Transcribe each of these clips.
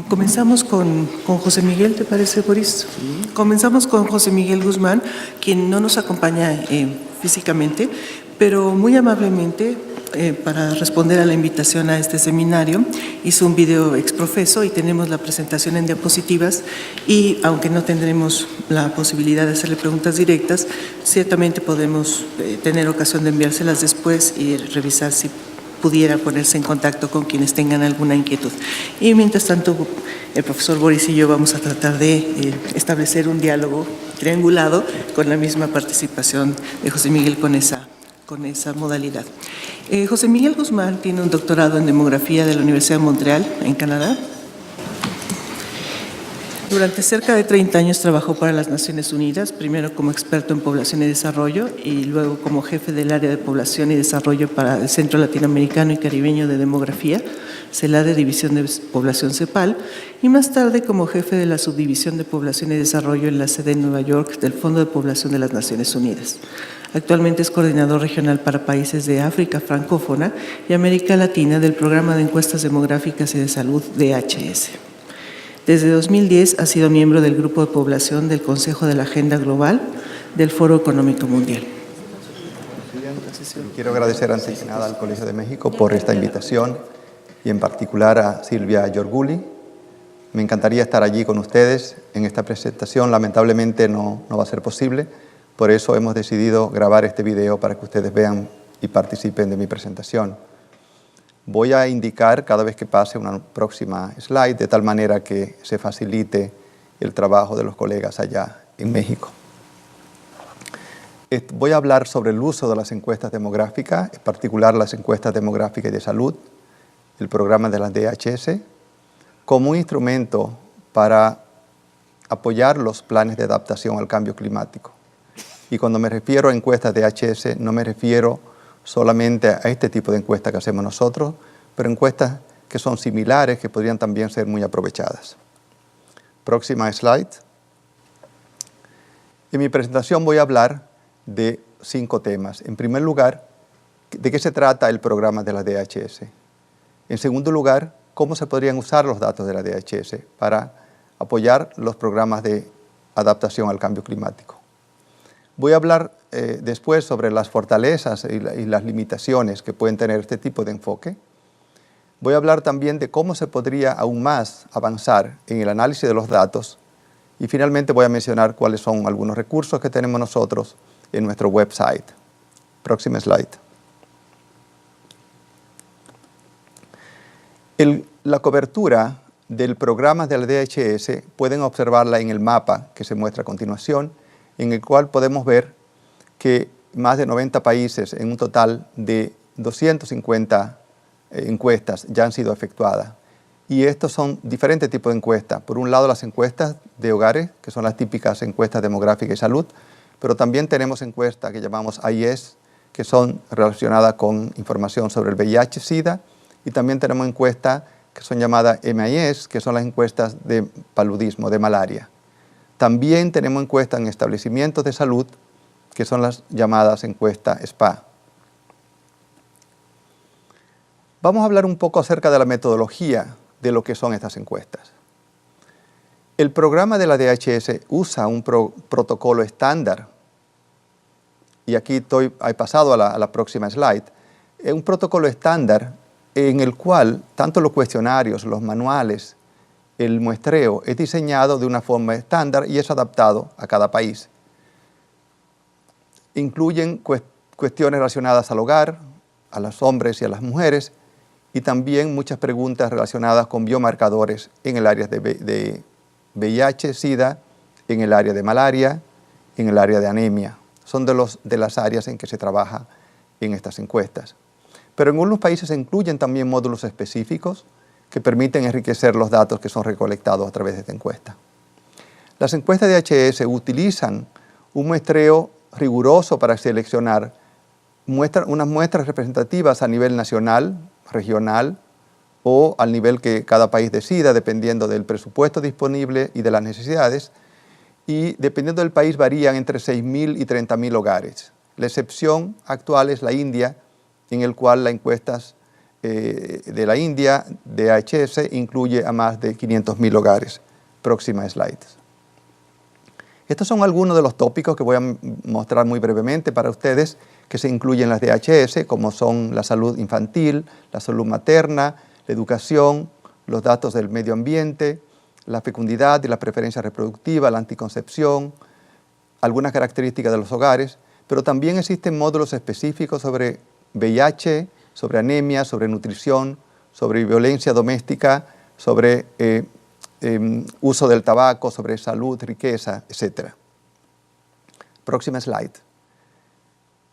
Comenzamos con José Miguel, ¿te parece, Boris? Sí. Comenzamos con José Miguel Guzmán, quien no nos acompaña físicamente, pero muy amablemente, para responder a la invitación a este seminario, hizo un video exprofeso y tenemos la presentación en diapositivas, y aunque no tendremos la posibilidad de hacerle preguntas directas, ciertamente podemos tener ocasión de enviárselas después y revisar si pudiera ponerse en contacto con quienes tengan alguna inquietud. Y mientras tanto, el profesor Boris y yo vamos a tratar de establecer un diálogo triangulado con la misma participación de José Miguel con esa modalidad. José Miguel Guzmán tiene un doctorado en demografía de la Universidad de Montreal, en Canadá. Durante cerca de 30 años trabajó para las Naciones Unidas, primero como experto en población y desarrollo y luego como jefe del área de población y desarrollo para el Centro Latinoamericano y Caribeño de Demografía, CELADE, División de Población CEPAL, y más tarde como jefe de la Subdivisión de Población y Desarrollo en la sede en Nueva York del Fondo de Población de las Naciones Unidas. Actualmente es coordinador regional para países de África francófona y América Latina del Programa de Encuestas Demográficas y de Salud DHS. Desde 2010 ha sido miembro del Grupo de Población del Consejo de la Agenda Global del Foro Económico Mundial. Quiero agradecer antes que nada al Colegio de México por esta invitación y en particular a Silvia Giorguli. Me encantaría estar allí con ustedes en esta presentación. Lamentablemente no va a ser posible, por eso hemos decidido grabar este video para que ustedes vean y participen de mi presentación. Voy a indicar cada vez que pase una próxima slide, de tal manera que se facilite el trabajo de los colegas allá en México. Voy a hablar sobre el uso de las encuestas demográficas, en particular las encuestas demográficas y de salud, el programa de las DHS, como un instrumento para apoyar los planes de adaptación al cambio climático. Y cuando me refiero a encuestas DHS, no me refiero solamente a este tipo de encuestas que hacemos nosotros, pero encuestas que son similares, que podrían también ser muy aprovechadas. Próxima slide. En mi presentación voy a hablar de 5 temas. En primer lugar, ¿de qué se trata el programa de la DHS? En segundo lugar, ¿cómo se podrían usar los datos de la DHS para apoyar los programas de adaptación al cambio climático? Voy a hablar después sobre las fortalezas y las limitaciones que pueden tener este tipo de enfoque. Voy a hablar también de cómo se podría aún más avanzar en el análisis de los datos. Y finalmente voy a mencionar cuáles son algunos recursos que tenemos nosotros en nuestro website. Próxima slide. La cobertura del programa de la DHS pueden observarla en el mapa que se muestra a continuación, en el cual podemos ver que más de 90 países, en un total de 250 encuestas, ya han sido efectuadas. Y estos son diferentes tipos de encuestas. Por un lado, las encuestas de hogares, que son las típicas encuestas demográficas y salud, pero también tenemos encuestas que llamamos AIS, que son relacionadas con información sobre el VIH-Sida, y también tenemos encuestas que son llamadas MIS, que son las encuestas de paludismo, de malaria. También tenemos encuestas en establecimientos de salud, que son las llamadas encuestas SPA. Vamos a hablar un poco acerca de la metodología de lo que son estas encuestas. El programa de la DHS usa un protocolo estándar, y aquí he pasado a la próxima slide. Es un protocolo estándar en el cual tanto los cuestionarios, los manuales, el muestreo es diseñado de una forma estándar y es adaptado a cada país. Incluyen cuestiones relacionadas al hogar, a los hombres y a las mujeres, y también muchas preguntas relacionadas con biomarcadores en el área de VIH, SIDA, en el área de malaria, en el área de anemia. Son de las áreas en que se trabaja en estas encuestas. Pero en algunos países se incluyen también módulos específicos que permiten enriquecer los datos que son recolectados a través de esta encuesta. Las encuestas de DHS utilizan un muestreo riguroso para seleccionar unas muestras representativas a nivel nacional, regional o al nivel que cada país decida, dependiendo del presupuesto disponible y de las necesidades, y dependiendo del país varían entre 6.000 y 30.000 hogares. La excepción actual es la India, en el cual las encuestas de la India, DHS, incluye a más de 500.000 hogares. Próxima slide. Estos son algunos de los tópicos que voy a mostrar muy brevemente para ustedes que se incluyen en las DHS, como son la salud infantil, la salud materna, la educación, los datos del medio ambiente, la fecundidad y la preferencia reproductiva, la anticoncepción, algunas características de los hogares, pero también existen módulos específicos sobre VIH, sobre anemia, sobre nutrición, sobre violencia doméstica, sobre uso del tabaco, sobre salud, riqueza, etc. Próxima slide.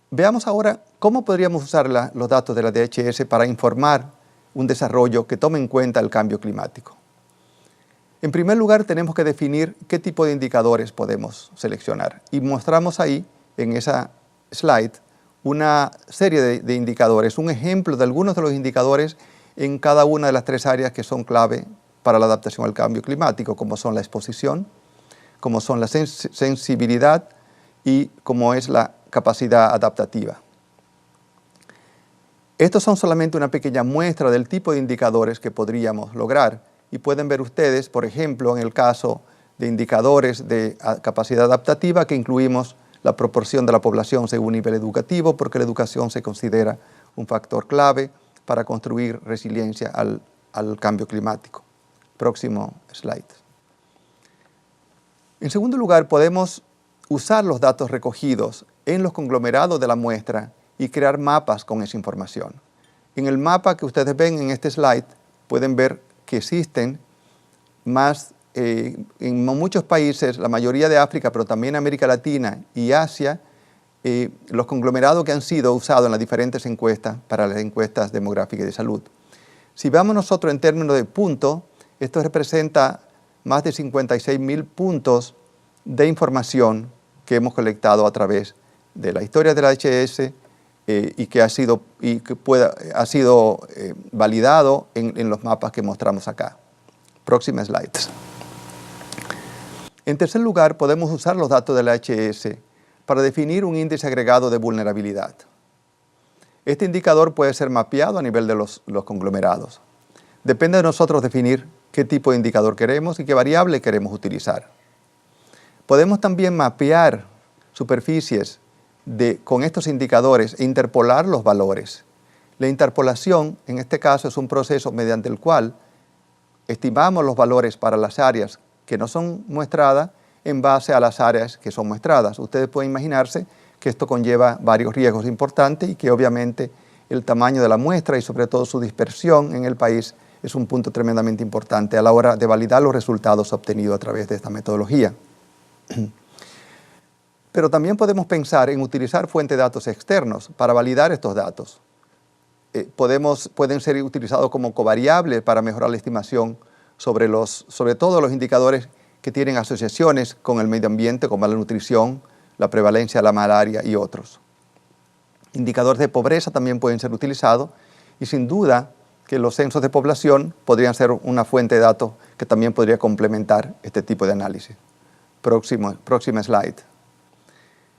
Veamos ahora cómo podríamos usar los datos de la DHS para informar un desarrollo que tome en cuenta el cambio climático. En primer lugar, tenemos que definir qué tipo de indicadores podemos seleccionar. Y mostramos ahí, en esa slide, una serie de indicadores, un ejemplo de algunos de los indicadores en cada una de las 3 áreas que son clave para la adaptación al cambio climático, como son la exposición, como son la sensibilidad y como es la capacidad adaptativa. Estos son solamente una pequeña muestra del tipo de indicadores que podríamos lograr y pueden ver ustedes, por ejemplo, en el caso de indicadores de capacidad adaptativa que incluimos la proporción de la población según nivel educativo, porque la educación se considera un factor clave para construir resiliencia al cambio climático. Próximo slide. En segundo lugar, podemos usar los datos recogidos en los conglomerados de la muestra y crear mapas con esa información. En el mapa que ustedes ven en este slide, pueden ver que existen en muchos países, la mayoría de África, pero también América Latina y Asia, los conglomerados que han sido usados en las diferentes encuestas para las encuestas demográficas y de salud. Si vamos nosotros en términos de puntos, esto representa más de 56.000 puntos de información que hemos colectado a través de la historia de la DHS y que ha sido validado en los mapas que mostramos acá. Próxima slide. En tercer lugar, podemos usar los datos de la DHS para definir un índice agregado de vulnerabilidad. Este indicador puede ser mapeado a nivel de los conglomerados. Depende de nosotros definir qué tipo de indicador queremos y qué variable queremos utilizar. Podemos también mapear superficies con estos indicadores e interpolar los valores. La interpolación, en este caso, es un proceso mediante el cual estimamos los valores para las áreas que no son muestradas en base a las áreas que son muestradas. Ustedes pueden imaginarse que esto conlleva varios riesgos importantes y que obviamente el tamaño de la muestra y sobre todo su dispersión en el país es un punto tremendamente importante a la hora de validar los resultados obtenidos a través de esta metodología. Pero también podemos pensar en utilizar fuentes de datos externos para validar estos datos. Pueden ser utilizados como covariables para mejorar la estimación sobre todo los indicadores que tienen asociaciones con el medio ambiente, como la nutrición, la prevalencia de la malaria y otros. Indicadores de pobreza también pueden ser utilizados y sin duda que los censos de población podrían ser una fuente de datos que también podría complementar este tipo de análisis. Próxima slide.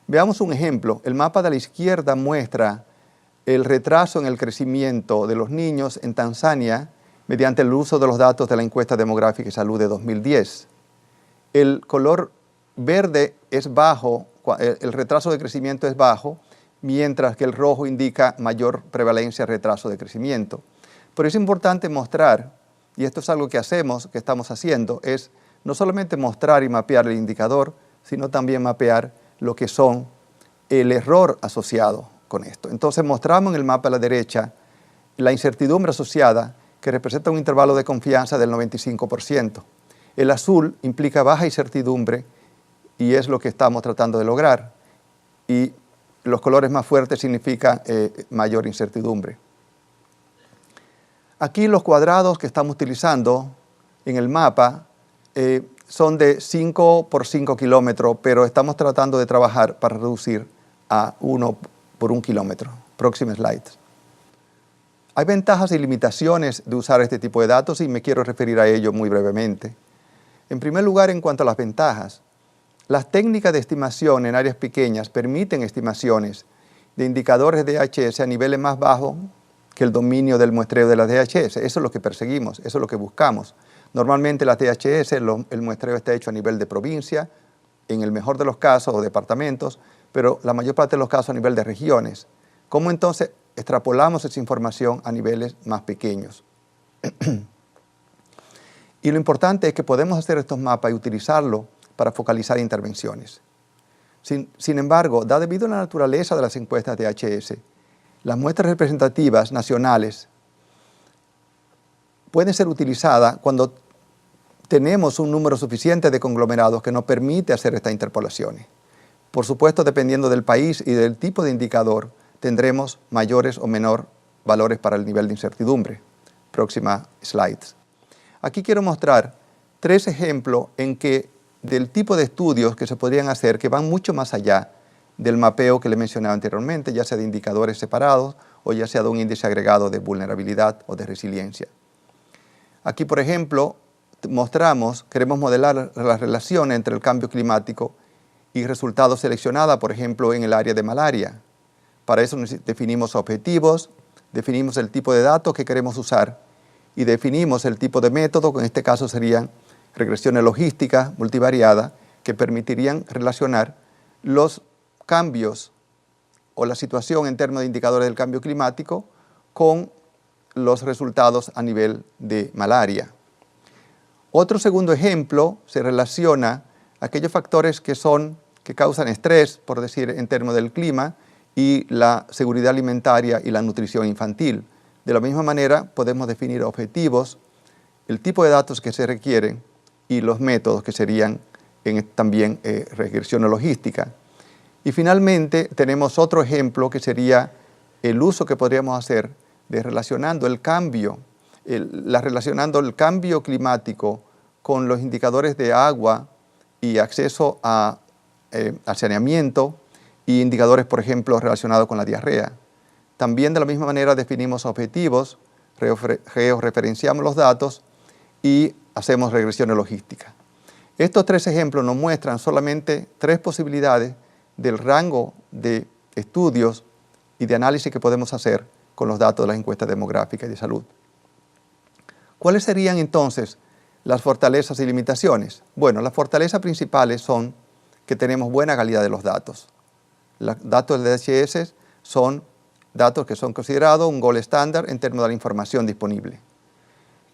Veamos un ejemplo. El mapa de la izquierda muestra el retraso en el crecimiento de los niños en Tanzania mediante el uso de los datos de la encuesta demográfica y salud de 2010. El color verde es bajo, el retraso de crecimiento es bajo, mientras que el rojo indica mayor prevalencia de retraso de crecimiento. Pero es importante mostrar, y esto es algo que estamos haciendo, es no solamente mostrar y mapear el indicador, sino también mapear lo que son el error asociado con esto. Entonces mostramos en el mapa a la derecha la incertidumbre asociada, que representa un intervalo de confianza del 95%. El azul implica baja incertidumbre y es lo que estamos tratando de lograr. Y los colores más fuertes significan mayor incertidumbre. Aquí los cuadrados que estamos utilizando en el mapa son de 5 por 5 kilómetros, pero estamos tratando de trabajar para reducir a 1 por 1 kilómetro. Próxima slide. Hay ventajas y limitaciones de usar este tipo de datos y me quiero referir a ello muy brevemente. En primer lugar, en cuanto a las ventajas, las técnicas de estimación en áreas pequeñas permiten estimaciones de indicadores de DHS a niveles más bajos que el dominio del muestreo de las DHS. Eso es lo que perseguimos, eso es lo que buscamos. Normalmente las DHS, el muestreo está hecho a nivel de provincia, en el mejor de los casos, o departamentos, pero la mayor parte de los casos a nivel de regiones. ¿Cómo entonces extrapolamos esa información a niveles más pequeños? Y lo importante es que podemos hacer estos mapas y utilizarlo para focalizar intervenciones. Sin embargo, debido a la naturaleza de las encuestas DHS, las muestras representativas nacionales pueden ser utilizadas cuando tenemos un número suficiente de conglomerados que nos permite hacer estas interpolaciones. Por supuesto, dependiendo del país y del tipo de indicador, tendremos mayores o menores valores para el nivel de incertidumbre. Próxima slide. Aquí quiero mostrar 3 ejemplos en que del tipo de estudios que se podrían hacer que van mucho más allá del mapeo que le mencionaba anteriormente, ya sea de indicadores separados o ya sea de un índice agregado de vulnerabilidad o de resiliencia. Aquí, por ejemplo, queremos modelar la relación entre el cambio climático y resultados seleccionados, por ejemplo, en el área de malaria. Para eso definimos objetivos, definimos el tipo de datos que queremos usar y definimos el tipo de método, que en este caso serían regresiones logísticas multivariadas, que permitirían relacionar los cambios o la situación en términos de indicadores del cambio climático con los resultados a nivel de malaria. Otro segundo ejemplo se relaciona a aquellos factores que causan estrés, por decir, en términos del clima, y la seguridad alimentaria y la nutrición infantil. De la misma manera, podemos definir objetivos, el tipo de datos que se requieren y los métodos que serían también regresiones logísticas. Y finalmente, tenemos otro ejemplo que sería el uso que podríamos hacer de relacionando el cambio climático con los indicadores de agua y acceso al saneamiento y indicadores, por ejemplo, relacionados con la diarrea. También de la misma manera definimos objetivos, georreferenciamos los datos y hacemos regresiones logísticas. Estos 3 ejemplos nos muestran solamente 3 posibilidades del rango de estudios y de análisis que podemos hacer con los datos de las encuestas demográficas y de salud. ¿Cuáles serían entonces las fortalezas y limitaciones? Bueno, las fortalezas principales son que tenemos buena calidad de los datos. Los datos de DHS son datos que son considerados un gold estándar en términos de la información disponible.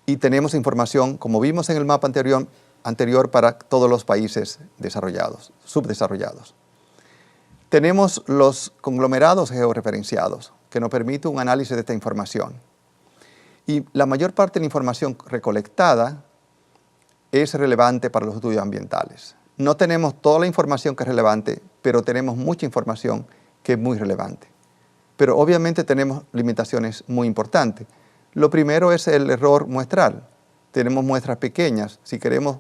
Y tenemos información, como vimos en el mapa anterior para todos los países subdesarrollados. Tenemos los conglomerados georreferenciados, que nos permiten un análisis de esta información. Y la mayor parte de la información recolectada es relevante para los estudios ambientales. No tenemos toda la información que es relevante, pero tenemos mucha información que es muy relevante. Pero obviamente tenemos limitaciones muy importantes. Lo primero es el error muestral. Tenemos muestras pequeñas. Si queremos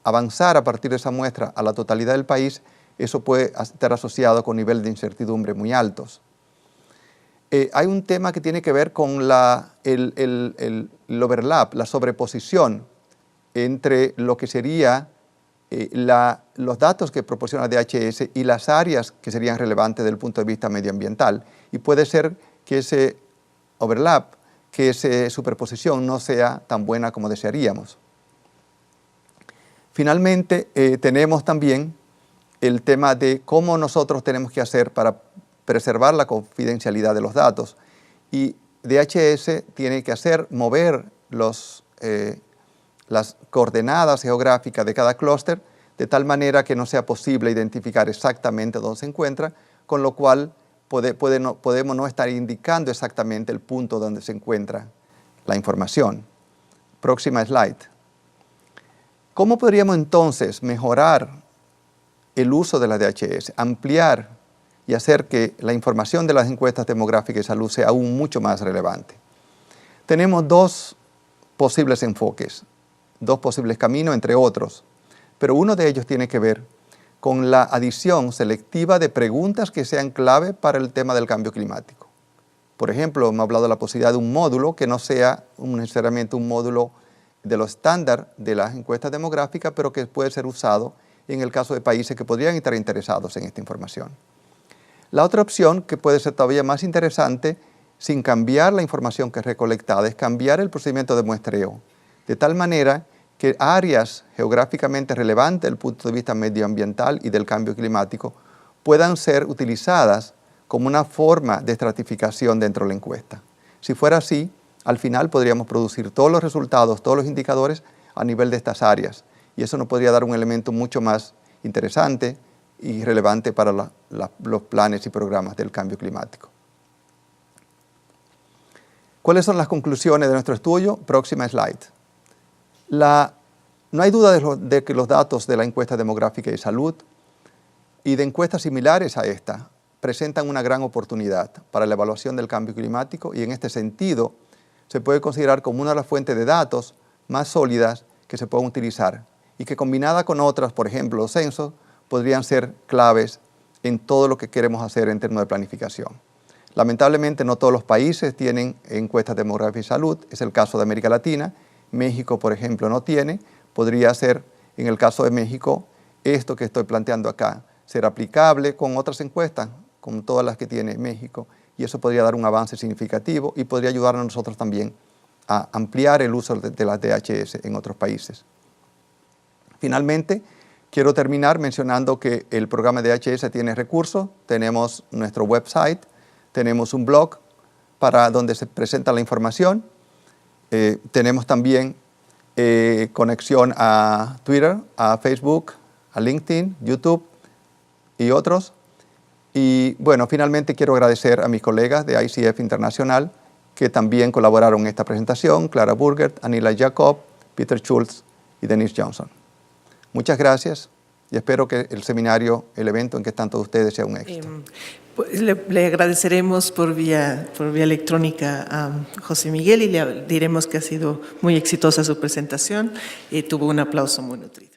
avanzar a partir de esa muestra a la totalidad del país, eso puede estar asociado con niveles de incertidumbre muy altos. Hay un tema que tiene que ver con el overlap, la sobreposición entre lo que sería los datos que proporciona DHS y las áreas que serían relevantes desde el punto de vista medioambiental. Y puede ser que ese overlap, que esa superposición no sea tan buena como desearíamos. Finalmente, tenemos también el tema de cómo nosotros tenemos que hacer para preservar la confidencialidad de los datos. Y DHS tiene que mover las coordenadas geográficas de cada clúster de tal manera que no sea posible identificar exactamente dónde se encuentra, con lo cual podemos no estar indicando exactamente el punto donde se encuentra la información. Próxima slide. ¿Cómo podríamos entonces mejorar el uso de la DHS, ampliar y hacer que la información de las encuestas demográficas de salud sea aún mucho más relevante? Tenemos 2 posibles enfoques, 2 posibles caminos, entre otros, pero uno de ellos tiene que ver con la adición selectiva de preguntas que sean clave para el tema del cambio climático. Por ejemplo, hemos hablado de la posibilidad de un módulo que no sea necesariamente un módulo de lo estándar de las encuestas demográficas, pero que puede ser usado en el caso de países que podrían estar interesados en esta información. La otra opción, que puede ser todavía más interesante, sin cambiar la información que es recolectada, es cambiar el procedimiento de muestreo, de tal manera que áreas geográficamente relevantes desde el punto de vista medioambiental y del cambio climático puedan ser utilizadas como una forma de estratificación dentro de la encuesta. Si fuera así, al final podríamos producir todos los resultados, todos los indicadores a nivel de estas áreas, y eso nos podría dar un elemento mucho más interesante y relevante para los planes y programas del cambio climático. ¿Cuáles son las conclusiones de nuestro estudio? Próxima slide. No hay duda de que los datos de la encuesta demográfica y salud y de encuestas similares a esta presentan una gran oportunidad para la evaluación del cambio climático, y en este sentido se puede considerar como una de las fuentes de datos más sólidas que se pueden utilizar y que, combinada con otras, por ejemplo los censos, podrían ser claves en todo lo que queremos hacer en términos de planificación. Lamentablemente no todos los países tienen encuestas demográficas y salud, es el caso de América Latina. México, por ejemplo, no tiene. Podría ser, en el caso de México, esto que estoy planteando acá, ser aplicable con otras encuestas, con todas las que tiene México, y eso podría dar un avance significativo y podría ayudar a nosotros también a ampliar el uso de las DHS en otros países. Finalmente, quiero terminar mencionando que el programa de DHS tiene recursos. Tenemos nuestro website, tenemos un blog para donde se presenta la información, tenemos también conexión a Twitter, a Facebook, a LinkedIn, YouTube y otros. Y bueno, finalmente quiero agradecer a mis colegas de ICF Internacional que también colaboraron en esta presentación: Clara Burgert, Anila Jacob, Peter Schultz y Denise Johnson. Muchas gracias y espero que el seminario, el evento en que están todos ustedes, sea un éxito. Pues le agradeceremos por vía electrónica a José Miguel y le diremos que ha sido muy exitosa su presentación y tuvo un aplauso muy nutrido.